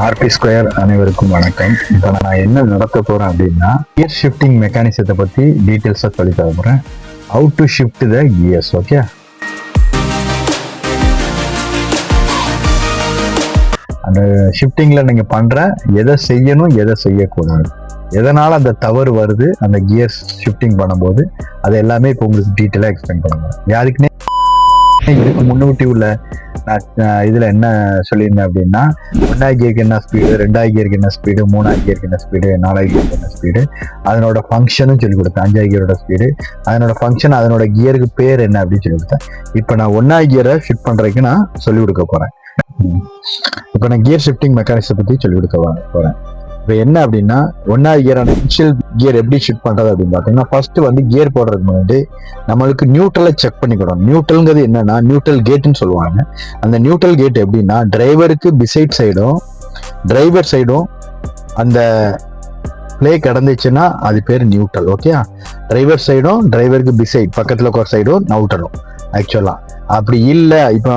RB square அனைவருக்கும் வணக்கம். இப்போ நான் என்ன நடத்த போறேன் அப்படின்னா கியர் ஷிஃப்டிங் மெக்கானிசத்தை பத்தி டீட்டெயில்ஸா சொல்லி தர போறேன். How to shift the gears. Okay, அந்த ஷிஃப்டிங்ல நீங்க பண்ற எதை செய்யணும் எதை செய்யக்கூடாது, எதனால அந்த தவறு வருது அந்த கியர்ஸ் ஷிஃப்டிங் பண்ணும்போது, அது எல்லாமே இப்போ உங்களுக்கு டீட்டெயிலா எக்ஸ்பிளைன் பண்ணுவேன். யாருக்குன்னே இதுக்கு முன்னூட்டி உள்ள இதுல என்ன சொல்லியிருந்தேன் அப்படின்னா, 1ஆவது கியருக்கு என்ன ஸ்பீடு, 2ஆவது கியருக்கு என்ன ஸ்பீடு, 3ஆவது கியருக்கு என்ன ஸ்பீடு, 4ஆவது கியருக்கு என்ன ஸ்பீடு, அதனோட ஃபங்க்ஷனும் சொல்லி கொடுத்தேன். 5ஆவது கியரோட ஸ்பீடு, அதனோட ஃபங்க்ஷன், அதனோட கியருக்கு பேர் என்ன அப்படின்னு சொல்லி கொடுத்தேன். இப்போ நான் 1ஆவது கியரை ஷிஃப்ட் பண்றதுக்கு நான் சொல்லிக் கொடுக்க போறேன். இப்போ நான் கியர் ஷிஃப்டிங் மெக்கானிசத்தை பத்தி சொல்லிக் கொடுக்க போறேன். இப்போ என்ன அப்படின்னா, 1ஆவது கியரான இனிஷியல் கியர் எப்படி ஷிஃப்ட் பண்றது அப்படின்னு பார்த்தீங்கன்னா, ஃபர்ஸ்ட் வந்து கியர் போடுறதுக்கு முன்னாடி நம்மளுக்கு நியூட்ரலை செக் பண்ணிக்கணும். நியூட்ரல்ங்கிறது என்னன்னா நியூட்ரல் கேட்னு சொல்லுவாங்க. அந்த நியூட்ரல் கேட் எப்படின்னா, டிரைவருக்கு பிசைட் சைடும் டிரைவர் சைடும் அந்த பிளே கடந்துச்சுன்னா அது பேர் நியூட்ரல். ஓகே, டிரைவர் சைடும் டிரைவருக்கு பிசைட் பக்கத்துல இருக்கிற சைடும் நியூட்ரலும். ஆக்சுவலா அப்படி இல்லை, இப்போ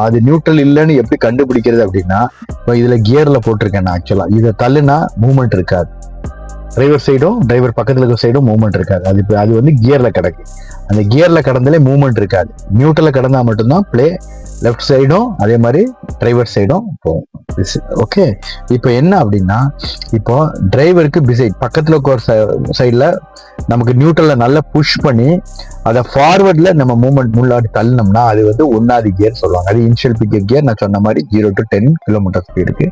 அது நியூட்ரல் இல்லைன்னு எப்படி கண்டுபிடிக்கிறது அப்படின்னா, இப்போ இதுல கியர்ல போட்டிருக்கேன் நான். ஆக்சுவலா இதை தள்ளுனா மூவ்மெண்ட் இருக்காது, டிரைவர் சைடும் டிரைவர் பக்கத்துல இருக்கிற சைடும் மூவ்மெண்ட் இருக்காது. அது வந்து கியர்ல கிடக்கு. அந்த கியர்ல கடந்தாலே மூவ்மெண்ட் இருக்காது. நியூட்ரல்ல கடந்தா மட்டும்தான் பிளே லெஃப்ட் சைடும் அதே மாதிரி டிரைவர் சைடும் போகும். ஓகே, இப்போ என்ன அப்படின்னா, இப்போ டிரைவருக்கு பிசைட் பக்கத்துல இருக்கிற சைட்ல நமக்கு நியூட்ரல்ல நல்லா புஷ் பண்ணி அதை ஃபார்வர்ட்ல நம்ம மூவ்மெண்ட் முன்னாடி தள்ளினோம்னா அது வந்து 1ஆவது கியர் சொல்லுவாங்க. அது இனிஷியல் பிக்கப் கியர். நான் சொன்ன மாதிரி 0 to 10 கிலோமீட்டர் ஸ்பீடுக்கு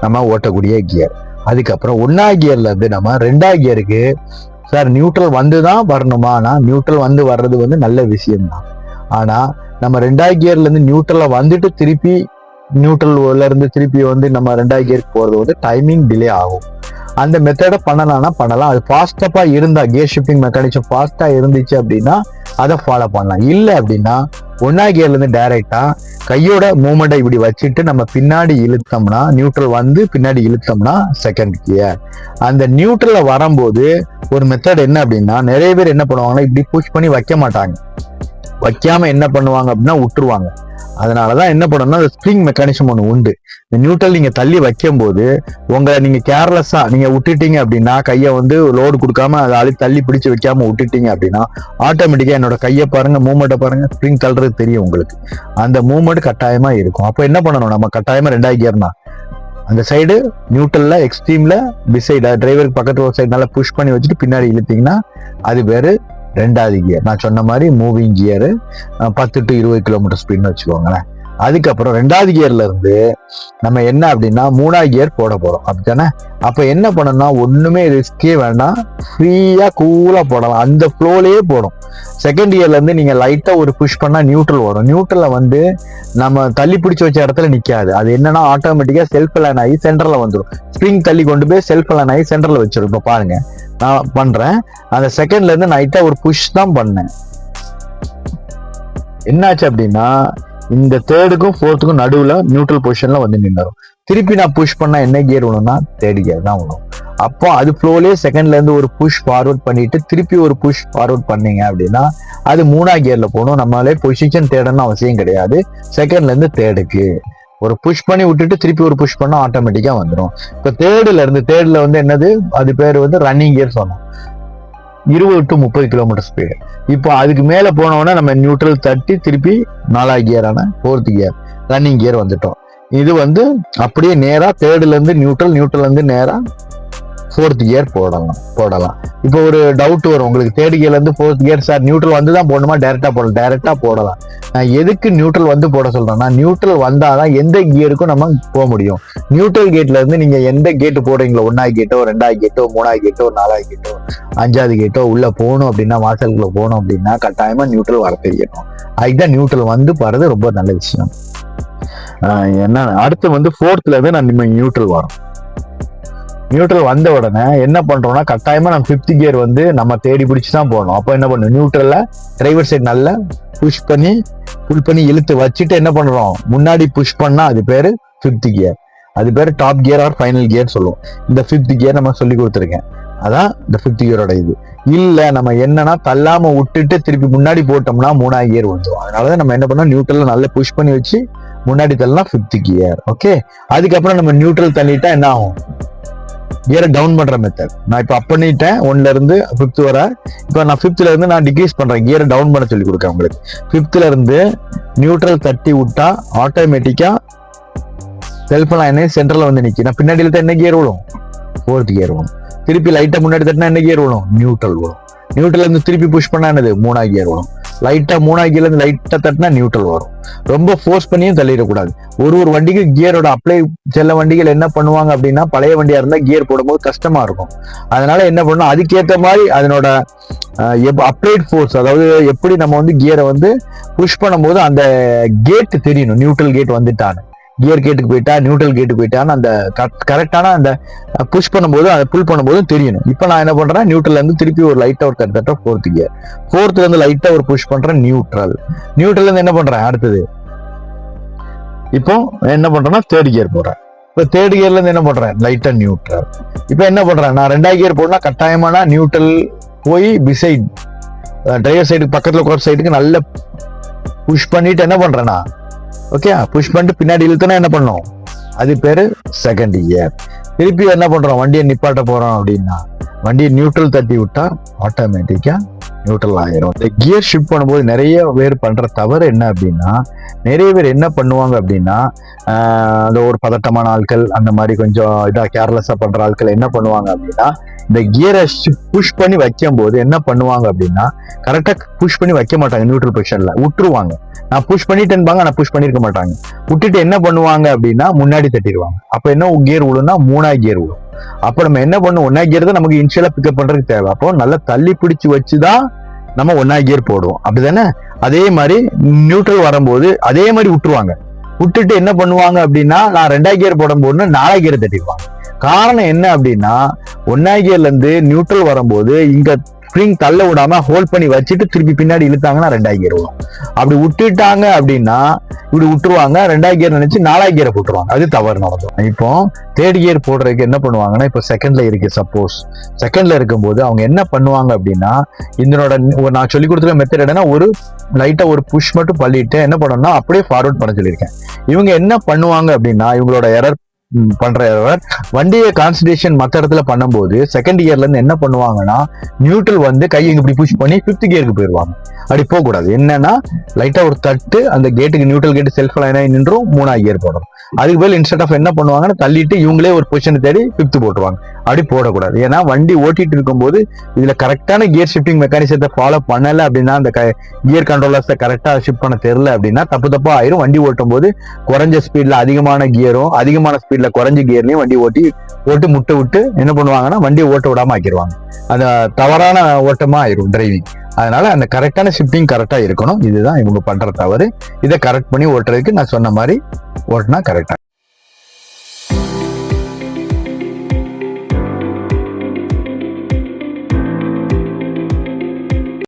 நம்ம ஓட்டக்கூடிய கியர். அதுக்கப்புறம் 1ஆவது கியர்ல இருந்து நம்ம 2ஆவது கியருக்கு, சார் நியூட்ரல் வந்துதான் வரணுமா? நியூட்ரல் வந்து வர்றது வந்து நல்ல விஷயம்தான். ஆனா நம்ம 2ஆவது கியர்ல இருந்து நியூட்ரல்ல வந்துட்டு திருப்பி நியூட்ரல்ல இருந்து திருப்பி வந்து நம்ம 2ஆவது கியருக்கு போறது வந்து டைமிங் டிலே ஆகும். அந்த மெத்தடை பண்ணலாம். அது ஃபாஸ்டப்பா இருந்தா, கியர் ஷிஃப்டிங் மெக்கானிசம் ஃபாஸ்டா இருந்துச்சு அப்படின்னா அதை ஃபாலோ பண்ணலாம். இல்லை அப்படின்னா 1ஆவது கியர்ல இருந்து டைரக்டா கையோட மூவ்மெண்ட்டை இப்படி வச்சுட்டு நம்ம பின்னாடி இழுத்தோம்னா, நியூட்ரல் வந்து பின்னாடி இழுத்தோம்னா செகண்ட் கியர். அந்த நியூட்ரல்ல வரும்போது ஒரு மெத்தட் என்ன அப்படின்னா, நிறைய பேர் என்ன பண்ணுவாங்கன்னா, இப்படி புஷ் பண்ணி வைக்க மாட்டாங்க. வைக்காம என்ன பண்ணுவாங்க அப்படின்னா விட்டுருவாங்க. அதனாலதான் என்ன பண்ணணும்னா, ஸ்ப்ரிங் மெக்கானிசம் ஒன்று உண்டு. இந்த நியூட்ரல் நீங்க தள்ளி வைக்கும் போது நீங்க கேர்லெஸ்ஸா நீங்க விட்டுட்டீங்க அப்படின்னா, கையை வந்து லோடு கொடுக்காம அதை தள்ளி பிடிச்சு வைக்காம விட்டுட்டீங்க அப்படின்னா, ஆட்டோமேட்டிக்கா என்னோட கையை பாருங்க, மூவ்மெண்ட்டை பாருங்க, ஸ்ப்ரிங் தள்ளுறது தெரியும் உங்களுக்கு. அந்த மூவ்மெண்ட் கட்டாயமா இருக்கும். அப்போ என்ன பண்ணணும், நம்ம கட்டாயமா 2ஆவது கியர்னா அந்த சைடு நியூட்ரல்ல எக்ஸ்ட்ரீம்ல பிசைட் டிரைவருக்கு பக்கத்து ஒரு சைடு நல்லா புஷ் பண்ணி வச்சுட்டு பின்னாடி இழுத்தீங்கன்னா அது பேரு 2ஆவது கியர். நான் சொன்ன மாதிரி மூவிங் கியர் 10 to 20 கிலோமீட்டர் ஸ்பீட்னு வச்சுக்கோங்களேன். அதுக்கப்புறம் 2ஆவது கியர்ல இருந்து நம்ம என்ன அப்படின்னா 3ஆவது கியர் போட போறோம். அப்படித்தானே? அப்ப என்ன பண்ணணும்னா, ஒண்ணுமே ரிஸ்கே வேண்டாம், ஃப்ரீயா கூலா போடலாம். அந்த ஃப்ளோலயே போடும். செகண்ட் கியர்ல இருந்து நீங்க லைட்டா ஒரு புஷ் பண்ணா நியூட்ரல் வரும். நியூட்ரல்ல வந்து நம்ம தள்ளி பிடிச்சு வச்ச இடத்துல நிக்காது. அது என்னன்னா ஆட்டோமேட்டிக்கா செல்ஃப் லைன் ஆகி சென்டர்ல வந்துடும். ஸ்ப்ரிங் தள்ளி கொண்டு போய் செல்ஃப் லைன் ஆகி சென்டர்ல வச்சிடும். இப்ப பாருங்க நான் பண்றேன். அந்த செகண்ட்ல இருந்து நான் லைட்டா ஒரு புஷ் தான் பண்ணேன். என்னாச்சு அப்படின்னா, இந்த தேர்டுக்கும் ஃபோர்த்துக்கும் நடுவுல நியூட்ரல் பொசிஷன்ல வந்து நின்றும். திருப்பி நான் புஷ் பண்ணா என்ன கியர் வேணும்னா தேர்ட் கியர் தான் வரும். அப்போ அது ஃப்ளோலே செகண்ட்ல இருந்து ஒரு புஷ் ஃபார்வர்ட் பண்ணிட்டு திருப்பி ஒரு புஷ் ஃபார்வர்ட் பண்ணீங்க அப்படின்னா அது 3ஆவது கியர்ல போகணும். நம்மளாலே பொசிஷன் தேடணும்னு அவசியம் கிடையாது. செகண்ட்ல இருந்து தேர்டுக்கு ஒரு புஷ் பண்ணி விட்டுட்டு திருப்பி ஒரு புஷ் பண்ணா ஆட்டோமேட்டிக்கா வந்துடும். இப்போ தேர்ட்ல வந்து என்னது, அது பேர் வந்து ரன்னிங் கியர் சொன்னோம். 20 to 30 கிலோமீட்டர் ஸ்பீடு. இப்போ அதுக்கு மேல போனோம்னா நம்ம நியூட்ரல் தட்டி திருப்பி 4ஆவது கியரான 4th கியர் ரன்னிங் கியர் வந்துட்டோம். இது வந்து அப்படியே நேரா தேர்ட்ல இருந்து நியூட்ரல்ல இருந்து நேரா 4th கியர் போடலாம். இப்போ ஒரு டவுட் வரும் உங்களுக்கு, 3rd கியர்ல இருந்து 4th கியர் சார் நியூட்ரல் வந்து தான் போடணுமா டைரக்டா போடலாம். நான் எதுக்கு நியூட்ரல் வந்து போட சொல்றேன்னா, நியூட்ரல் வந்தாதான் எந்த கியருக்கும் நம்ம போக முடியும். நியூட்ரல் கேட்ல இருந்து நீங்க எந்த கேட்டு போடுறீங்களோ, 1ஆவது கேட்டோ 2ஆவது கேட்டோ 3ஆவது கேட்டோ 4ஆவது கேட்டோ 5ஆவது கேட்டோ உள்ள போகணும் அப்படின்னா, வாசலுக்குள்ள போகணும் அப்படின்னா கட்டாயமா நியூட்ரல் வர தெரியணும். அதுதான் நியூட்ரல் வந்து போறது ரொம்ப நல்ல விஷயம். என்ன அடுத்து வந்து 4thல இருந்து நான் நியூட்ரல் வரும். நியூட்ரல் வந்த உடனே என்ன பண்றோம்னா, கட்டாயமா நம்ம 5th கியர் வந்து நம்ம தேடி பிடிச்சுதான் போகணும். அப்போ என்ன பண்ணும், நியூட்ரல்ல டிரைவர் சைடு நல்லா புஷ் பண்ணி இழுத்து வச்சுட்டு என்ன பண்றோம், முன்னாடி புஷ் பண்ணா அது பேரு 5th கியர். அது பேரு top gear or final gear சொல்லுவோம். இந்த 5th கியர் நம்ம சொல்லி கொடுத்துருக்கேன். அதான் இந்த 5th கியரோட இது. இல்ல நம்ம என்னன்னா தள்ளாம விட்டுட்டு திருப்பி முன்னாடி போட்டோம்னா 3ஆவது கியர் வந்துடும். அதனாலதான் நம்ம என்ன பண்ணோம், நியூட்ரல்ல நல்லா புஷ் பண்ணி வச்சு முன்னாடி தள்ளனா 5th கியர். ஓகே, அதுக்கப்புறம் நம்ம நியூட்ரல் தள்ளிட்டா என்ன ஆகும்? கியரை டவுன் பண்ற மெத்தட். நான் இப்போ அப் பண்ணிட்டேன் 1ல இருந்து 5th வர. இப்போ நான் 5th இருந்து நான் டிக்ரீஸ் பண்றேன், கியரை டவுன் பண்ண சொல்லி கொடுக்கேன் உங்களுக்கு. 5th இருந்து நியூட்ரல் தட்டி விட்டா ஆட்டோமேட்டிக்கா செல்ஃப் லைனே சென்டர்ல வந்து நிக்கி. நான் பின்னாடி இழுத்தா என்ன கியர் விடும்? 4th கியர் வரும். திருப்பி லைட்டா முன்னாடி தட்டினா என்ன கியர் வரும்? நியூட்ரல் வரும். நியூட்ரல் இருந்து திருப்பி புஷ் பண்ணா என்னது? 3வது கியர் வரும். லைட்டா 3வது கியர்ல இருந்து லைட்டா தட்டினா நியூட்ரல் வரும். ரொம்ப ஃபோர்ஸ் பண்ணியும் தள்ளிடக்கூடாது. ஒரு வண்டிக்கு கியரோட அப்ளை. சில வண்டிகள் என்ன பண்ணுவாங்க அப்படின்னா, பழைய வண்டியா இருந்தா கியர் போடும்போது கஷ்டமா இருக்கும். அதனால என்ன பண்ணணும், அதுக்கேற்ற மாதிரி அதனோட அப்ளைட் ஃபோர்ஸ், அதாவது எப்படி நம்ம வந்து கியரை வந்து புஷ் பண்ணும்போது அந்த கேட் தெரியணும். நியூட்ரல் கேட் வந்துட்டான்னு, கியர் கேட்டுக்கு போயிட்டா, நியூட்ரல் கேட்டுக்கு போயிட்டான்னு அந்த கரெக்டான அந்த புஷ் பண்ணும்போது, அதை புல் பண்ணும்போது தெரியணும். இப்போ நான் என்ன பண்றேன், நியூட்ரல்ல இருந்து திருப்பி ஒரு லைட்டா ஒரு தட்ட 4th கியர். 4th இருந்து லைட்டா ஒரு புஷ் பண்றேன் நியூட்ரல். நியூட்ரல்ல இருந்து என்ன பண்றேன், அடுத்தது இப்போ என்ன பண்றேன்னா 3rd கியர் போடுறேன். இப்போ 3rd கியர்ல இருந்து என்ன பண்றேன், லைட்டா நியூட்ரல். இப்போ என்ன பண்றேன், நான் 2வது கியர் போடனா கட்டாயமான நியூட்ரல் போய் பிசைட் டிரைவர் சைடுக்கு பக்கத்துல உட்கார சைடுக்கு நல்ல புஷ் பண்ணிட்டு என்ன பண்றேன்னா, ஓகே, புஷ் பண்ணிட்டு பின்னாடி இழுத்தனா என்ன பண்ணும், அது பேரு 2nd கியர். திருப்பி என்ன பண்றோம், வண்டியை நிப்பாட்ட போறோம் அப்படின்னா வண்டியை நியூட்ரல் தட்டி விட்டா ஆட்டோமேட்டிக்கா நியூட்ரல் ஆயிரும். இந்த கியர் ஷிஃப்ட் பண்ணும்போது நிறைய பேர் பண்ற தவறு என்ன அப்படின்னா, நிறைய பேர் என்ன பண்ணுவாங்க அப்படின்னா, அந்த ஒரு பதட்டமான ஆட்கள், அந்த மாதிரி கொஞ்சம் இதா கேர்லெஸ்ஸா பண்ற ஆட்கள் என்ன பண்ணுவாங்க அப்படின்னா, இந்த கியரை புஷ் பண்ணி வைக்கும் போது என்ன பண்ணுவாங்க அப்படின்னா, கரெக்டா புஷ் பண்ணி வைக்க மாட்டாங்க, நியூட்ரல் பொசிஷன்ல விட்டுருவாங்க. நான் புஷ் பண்ணிட்டேன்பாங்க, நான் புஷ் பண்ணிருக்க மாட்டாங்க. விட்டுட்டு என்ன பண்ணுவாங்க அப்படின்னா முன்னாடி தட்டிடுவாங்க. அப்ப என்ன கியர் விழுன்னா 3வது கியர் விழும். அப்ப நம்ம என்ன பண்ணுவோம், 1வது கியர் தான் நமக்கு இனிஷியலா பிக்கப் பண்றதுக்கு தேவை. அப்போ நல்லா தள்ளி பிடிச்சு வச்சுதான் நம்ம 1வது கியர் போடுவோம், அப்படிதானே? அதே மாதிரி நியூட்ரல் வரும்போது அதே மாதிரி விட்டுருவாங்க. விட்டுட்டு என்ன பண்ணுவாங்க அப்படின்னா, நான் 2வது கியர் போடும் போது 4வது கியர் தட்டிடுவாங்க. காரணம் என்ன அப்படின்னா, 1வது கியர்ல இருந்து நியூட்ரல் வரும்போது இங்க ஸ்ப்ரிங் தள்ள விடாம ஹோல்ட் பண்ணி வச்சுட்டு திருப்பி பின்னாடி இழுத்தாங்கன்னா 2வது கியர் வரும். அப்படி விட்டுட்டாங்க அப்படின்னா இப்படி விட்டுருவாங்க, 2வது கியர் நினைச்சு 4வது கியரை போட்டுருவாங்க. அது தவறு நடக்கும். இப்போ 3rd கியர் போடுறதுக்கு என்ன பண்ணுவாங்கன்னா, இப்போ 2ndல இருக்கு, சப்போஸ் 2ndல இருக்கும்போது அவங்க என்ன பண்ணுவாங்க அப்படின்னா, இதனோட நான் சொல்லி கொடுத்துருக்க மெத்தட் என்னன்னா, ஒரு லைட்டா ஒரு புஷ் மட்டும் பண்ணிட்டு என்ன பண்ணணும்னா அப்படியே ஃபார்வர்ட் பண்ண சொல்லியிருக்கேன். இவங்க என்ன பண்ணுவாங்க அப்படின்னா, இவங்களோட எரர் பண்ற வண்டியை கான்சன்ட்ரேஷன் மற்ற இடத்துல பண்ணும்போது 2nd கியர்ல இருந்து என்ன பண்ணுவாங்கன்னா, நியூட்ரல் வந்து கையை இப்படி புஷ் பண்ணி 5th கியருக்கு போயிடுவாங்க. அப்படி போக கூடாது. என்னன்னா லைட்டா ஒரு தட்டு அந்த கேட்டுக்கு, நியூட்ரல் கேட்டு செல்ஃப் லைனா நின்றும் 3வது கியர் போடணும். அதுக்கு பதில் இன்ஸ்டெட் ஆஃப் என்ன பண்ணுவாங்கன்னா, தள்ளிட்டு இவங்களே ஒரு பொசிஷன் தேடி 5th போட்டுருவாங்க. அப்படி போடக்கூடாது. ஏன்னா வண்டி ஓட்டிட்டு இருக்கும்போது இதுல கரெக்டான கியர் ஷிஃப்டிங் மெக்கானிசத்தை ஃபாலோ பண்ணல அப்படின்னா, அந்த கியர் கண்ட்ரோலர்ஸை கரெக்டா ஷிஃப்ட் பண்ண தெரியல அப்படின்னா தப்பா ஆயிரும். வண்டி ஓட்டும் போது குறைஞ்ச ஸ்பீட்ல அதிகமான கியரும், அதிகமான ஸ்பீட்ல குறைஞ்ச கியர்லயும் வண்டி ஓட்டு முட்டை விட்டு என்ன பண்ணுவாங்கன்னா, வண்டியை ஓட்ட விடாம ஆக்கிடுவாங்க. அந்த தவறான ஓட்டமா ஆயிரும் டிரைவிங். அதனால அந்த கரெக்டான ஷிஃப்டிங் கரெக்டா இருக்கணும். இதுதான் இவங்க பண்ற தவறு. இதை கரெக்ட் பண்ணி ஓட்டுறதுக்கு நான் சொன்ன மாதிரி ஓட்டினா கரெக்டா